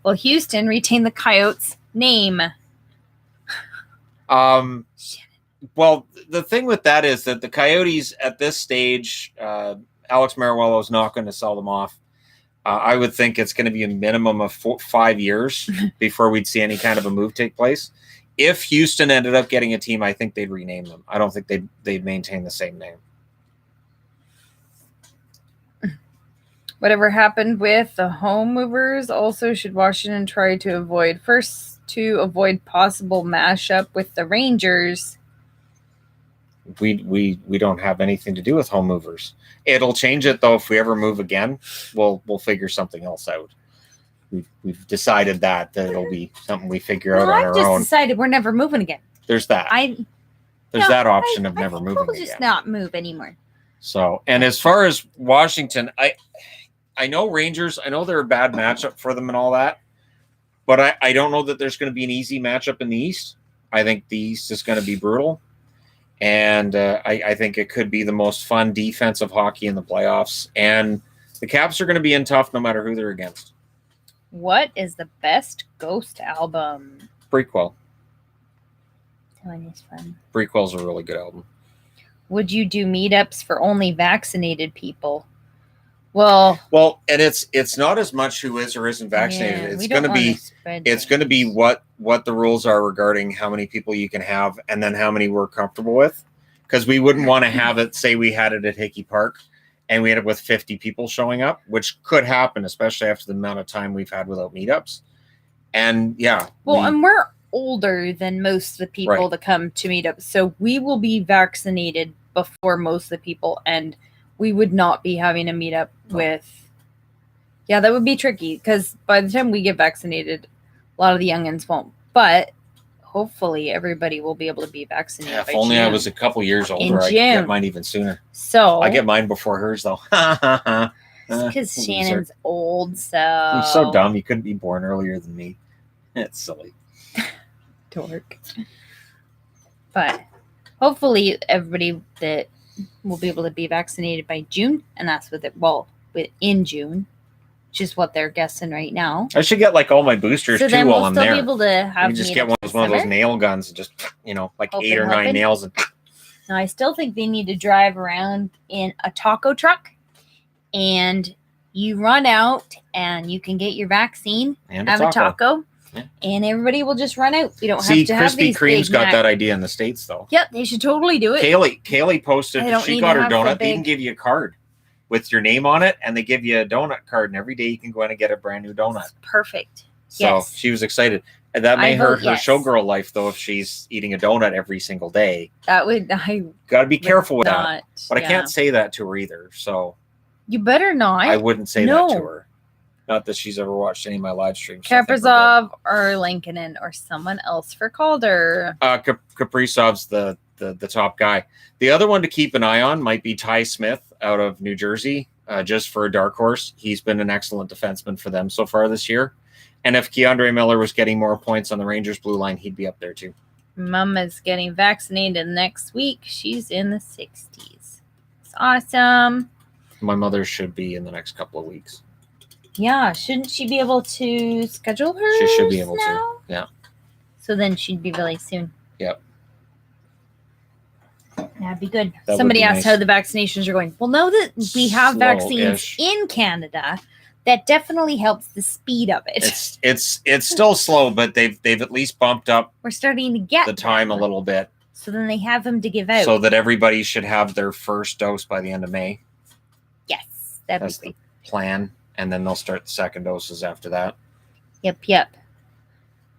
Will Houston retain the Coyotes' name? Well, the thing with that is that the Coyotes at this stage, Alex Mariuello is not going to sell them off. I would think it's going to be a minimum of 5 years before we'd see any kind of a move take place. If Houston ended up getting a team, I think they'd rename them. I don't think they'd maintain the same name. Whatever happened with the home movers, also should Washington try to avoid possible mashup with the Rangers? We don't have anything to do with home movers. It'll change it though if we ever move again. We'll figure something else out. We've decided that it'll be something we figure out on our own. I've just decided we're never moving again. There's that. There's that option of never moving again. We'll just not move anymore. So, and as far as Washington, I know Rangers. I know they're a bad matchup for them and all that, but I don't know that there's going to be an easy matchup in the East. I think the East is going to be brutal. And I think it could be the most fun defensive hockey in the playoffs. And the Caps are going to be in tough no matter who they're against. What is the best Ghost album? Prequel. Telling is fun. Prequel's a really good album. Would you do meetups for only vaccinated people? Well, and it's not as much who is or isn't vaccinated. Yeah, it's going to be what the rules are regarding how many people you can have and then how many we're comfortable with. Because we wouldn't want to have it, say we had it at Hickey Park and we ended up with 50 people showing up, which could happen, especially after the amount of time we've had without meetups. And yeah. And we're older than most of the people that come to meetups. So we will be vaccinated before most of the people, and we would not be having a meetup with. Yeah, that would be tricky because by the time we get vaccinated, a lot of the youngins won't. But hopefully, everybody will be able to be vaccinated. Yeah, if only I was a couple years older, I could get mine even sooner. So I get mine before hers, though. Because Shannon's old, so you're so dumb. You couldn't be born earlier than me. It's silly. Dork. But hopefully, everybody that will be able to be vaccinated by June, and that's in June, which is what they're guessing right now. I should get like all my boosters so too then while I'm there. Be able to have you just get one of those nail guns and just like Open, 8 or 9 nails. And now I still think they need to drive around in a taco truck, and you run out and you can get your vaccine and have a taco. Yeah. And everybody will just run out. We don't have to have Krispy these Kreme's got that idea in the States, though. Yep, they should totally do it. Kaylee posted she got her donut. They can give you a card with your name on it, and they give you a donut card, and every day you can go in and get a brand new donut. That's perfect. So she was excited. And that may hurt her showgirl life, though, if she's eating a donut every single day. That would... Got to be careful with that. But I can't say that to her either, so... You better not. I wouldn't say that to her. Not that she's ever watched any of my live streams. Kravtsov or Lankinen or someone else for Calder. Kaprizov's the top guy. The other one to keep an eye on might be Ty Smith out of New Jersey, just for a dark horse. He's been an excellent defenseman for them so far this year. And if Keandre Miller was getting more points on the Rangers blue line, he'd be up there too. Mom is getting vaccinated next week. She's in the 60s. It's awesome. My mother should be in the next couple of weeks. Yeah, shouldn't she be able to schedule her? She should be able to. Yeah. So then she'd be really soon. Yep. That'd be good. Somebody asked how the vaccinations are going. Well, now that we have vaccines in Canada, that definitely helps the speed of it. It's still slow, but they've at least bumped up. We're starting to get the time a little bit. So then they have them to give out. So that everybody should have their first dose by the end of May. Yes, that's the plan. And then they'll start the second doses after that. Yep.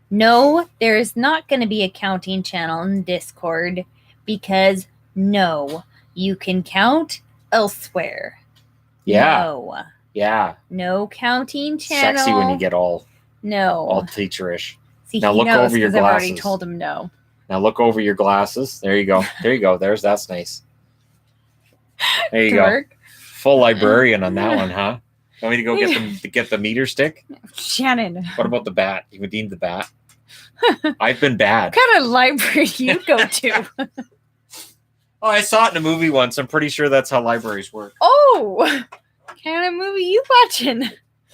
No, there is not going to be a counting channel in Discord because no, you can count elsewhere. Yeah. No. Yeah. No counting channel. Sexy when you get all teacherish. See, now look over your glasses. I've already told him no. Now look over your glasses. There you go. That's nice. There you go. Full librarian on that one, huh? Want me to go get the meter stick? Shannon. What about the bat? You redeemed the bat? I've been bad. What kind of library do you go to? Oh, I saw it in a movie once. I'm pretty sure that's how libraries work. Oh, what kind of movie you watching?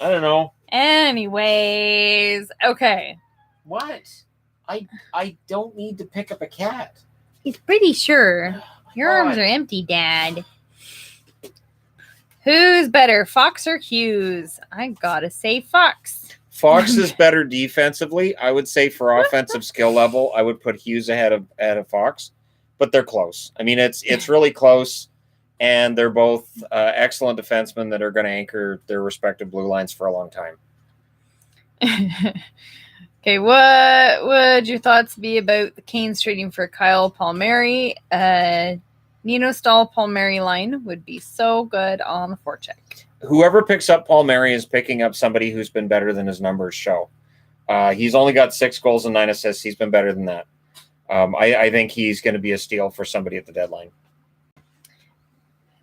I don't know. Anyways, okay. What? I don't need to pick up a cat. He's pretty sure. Your arms are empty, Dad. Who's better, Fox or Hughes? I gotta say Fox. Fox is better defensively. I would say for offensive skill level, I would put Hughes ahead of Fox, but they're close. I mean, it's really close, and they're both excellent defensemen that are going to anchor their respective blue lines for a long time. Okay, what would your thoughts be about the Canes trading for Kyle Palmieri? Nino Stahl Palmieri line would be so good on the forecheck. Whoever picks up Palmieri is picking up somebody who's been better than his numbers show. He's only got 6 goals and 9 assists. He's been better than that. I think he's going to be a steal for somebody at the deadline.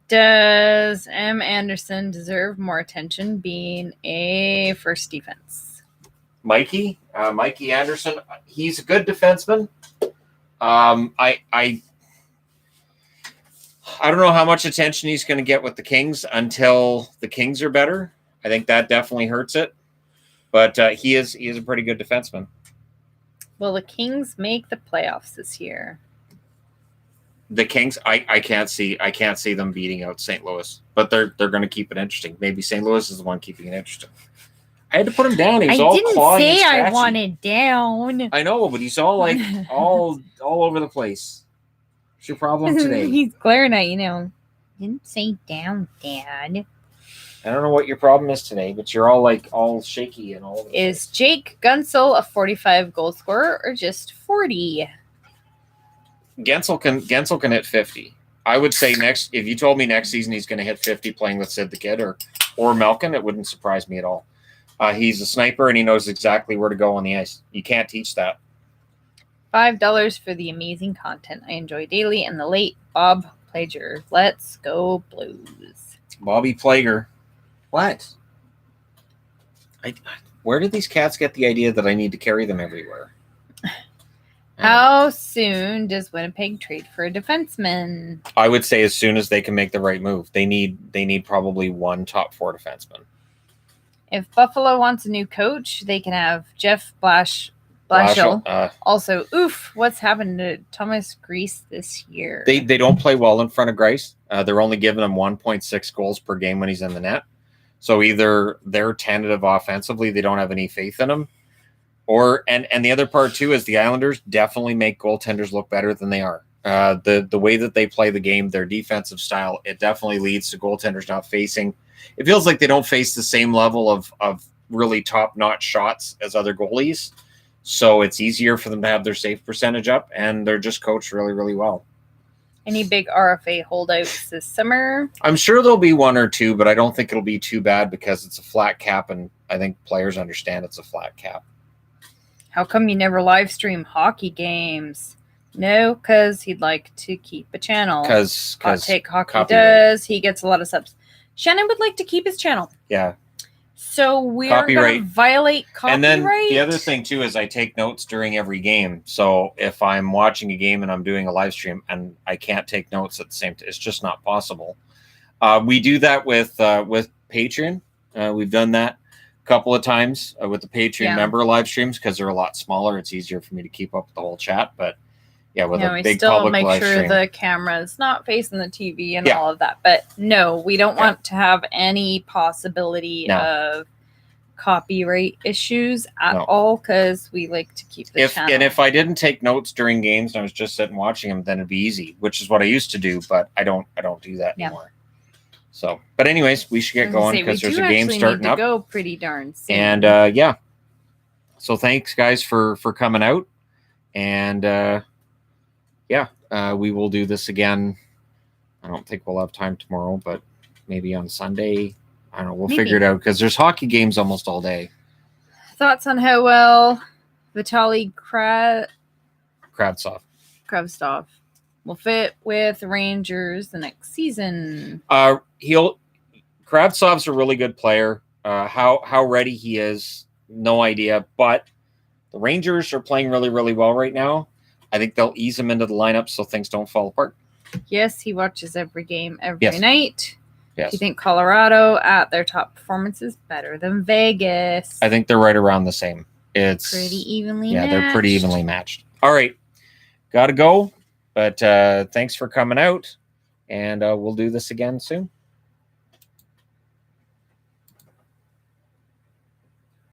Does M. Anderson deserve more attention being a first defense? Mikey Anderson, he's a good defenseman. I don't know how much attention he's going to get with the Kings until the Kings are better. I think that definitely hurts it. But he is a pretty good defenseman. Will the Kings make the playoffs this year? The Kings, I can't see them beating out St. Louis, but they're going to keep it interesting. Maybe St. Louis is the one keeping it interesting. I had to put him down. He was all clawing and scratchy. I wanted down. I know, but he's all like all over the place. What's your problem today? He's glaring at you. Didn't say down, Dad. I don't know what your problem is today, but you're all shaky and all over the Is place. Jake Gunsel a 45 goal scorer or just 40? Gensel can hit 50. I would say if you told me next season he's going to hit 50 playing with Sid the Kid or Malkin, it wouldn't surprise me at all. He's a sniper and he knows exactly where to go on the ice. You can't teach that. $5 for the amazing content I enjoy daily and the late Bob Plager. Let's go Blues. Bobby Plager. What? Where did these cats get the idea that I need to carry them everywhere? How soon does Winnipeg trade for a defenseman? I would say as soon as they can make the right move. They need probably one top 4 defenseman. If Buffalo wants a new coach, they can have Jeff Blashill. Also, what's happened to Thomas Greiss this year? They don't play well in front of Greiss. They're only giving him 1.6 goals per game when he's in the net. So either they're tentative offensively, they don't have any faith in him, and the other part too is the Islanders definitely make goaltenders look better than they are. The way that they play the game, their defensive style, it definitely leads to goaltenders not facing. It feels like they don't face the same level of really top-notch shots as other goalies. So it's easier for them to have their save percentage up, and they're just coached really, really well. Any big RFA holdouts this summer? I'm sure there'll be one or two, but I don't think it'll be too bad because it's a flat cap, and I think players understand it's a flat cap. How come you never live stream hockey games? No, because he'd like to keep a channel. Because Hot Take Hockey does. He gets a lot of subs. Shannon would like to keep his channel. Yeah. So we're going to violate copyright. And then the other thing, too, is I take notes during every game. So if I'm watching a game and I'm doing a live stream and I can't take notes at the same time, it's just not possible. We do that with Patreon. We've done that a couple of times with the Patreon member live streams because they're a lot smaller. It's easier for me to keep up with the whole chat. But yeah, with a big public live stream. We still make sure the camera's not facing the TV and all of that. But no, we don't want to have any possibility of copyright issues at all because we like to keep the channel. And if I didn't take notes during games and I was just sitting watching them, then it'd be easy, which is what I used to do. But I don't do that anymore. So, but anyways, we should get going because there's a game starting up. Go pretty darn soon. And so thanks guys for coming out, and we will do this again. I don't think we'll have time tomorrow, but maybe on Sunday. I don't know. We'll figure it out because there's hockey games almost all day. Thoughts on how well Vitaly Kravtsov will fit with Rangers the next season? Kravtsov's a really good player. How ready he is, no idea. But the Rangers are playing really, really well right now. I think they'll ease him into the lineup so things don't fall apart. Yes, he watches every game every night. Yes. Do you think Colorado at their top performance is better than Vegas? I think they're right around the same. It's pretty evenly matched. Yeah, they're pretty evenly matched. All right. Got to go. But thanks for coming out. And we'll do this again soon.